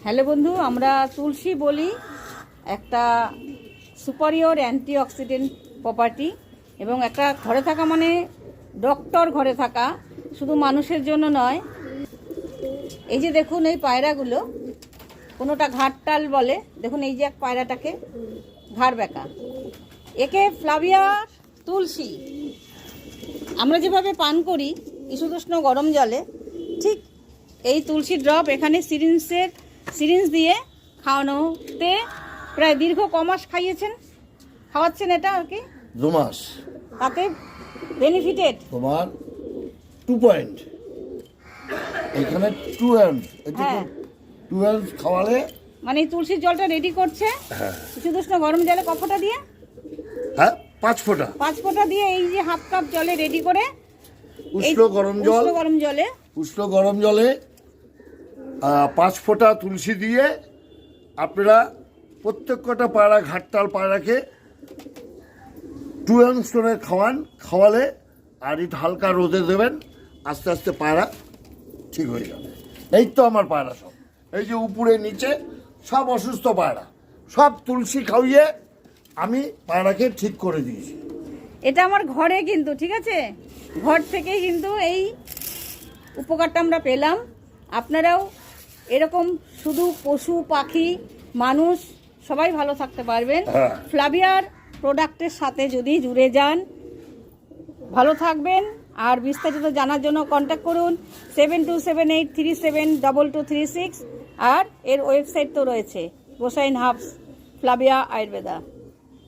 Hello বন্ধু, আমরা তুলসী বলি একটা সুপারিয়র অ্যান্টিঅক্সিডেন্ট প্রপার্টি এবং একটা ঘরে থাকা মানে ডক্টর ঘরে থাকা, শুধু মানুষের জন্য নয়। এই যে দেখুন এই পায়রাগুলো, কোনোটা ঘাটটাল বলে, দেখুন এই যে এক পায়রাটাকে ঘাড় বেঁকা, একে ফ্লাভিয়া তুলসী। আমরা যেভাবে পান করি ইসুদুষ্ণ গরম জলে, ঠিক এই তুলসী ড্রপ এখানে সিরিঞ্জ দিয়ে খাওয়ানোতে প্রায় দীর্ঘ কমাস খাওয়াচ্ছেন এটা আর কি 2 মাস। তাতে বেনিফিটেড তোমার 2 পয়েন্ট, এখানে 2 অ্যান্ড, হ্যাঁ 2 অ্যান্ড খাওয়ালে মানে এই তুলসীর জলটা রেডি করছে ইসুদুষ্ণ গরম জলে কফটা দিয়ে, হ্যাঁ 5 ফোঁটা 5 ফোঁটা দিয়ে এই যে হাফ কাপ জলে রেডি করে উষ্ণ গরম জলে 5 ফোঁটা তুলসী দিয়ে আপনারা প্রত্যেক কটা পায়রা, ঘাটতাল পায়রাকে 2 অ্যান্ড স্টোনে খাওয়ালে আর একটু হালকা রোদে দেবেন, আস্তে আস্তে পায়রা ঠিক হয়ে যাবে। এই তো আমার পায়রা সব, এই যে উপরে নিচে সব অসুস্থ পায়রা, সব তুলসী খাইয়ে আমি পায়রাকে ঠিক করে দিয়েছি। এটা আমার ঘরে কিন্তু, ঠিক আছে, ঘর থেকেই কিন্তু এই উপকারটা আমরা পেলাম। আপনারাও এরকম শুধু পশু পাখি মানুষ সবাই ভালো থাকতে পারবেন ফ্লাভিয়ার প্রোডাক্টের সাথে যদি জুড়ে যান, ভালো থাকবেন। আর বিস্তারিত জানার জন্য কন্ট্যাক্ট করুন 7278372236, আর এর ওয়েবসাইট তো রয়েছে গোসাইন হার্বস ফ্লাভিয়া আয়ুর্বেদা।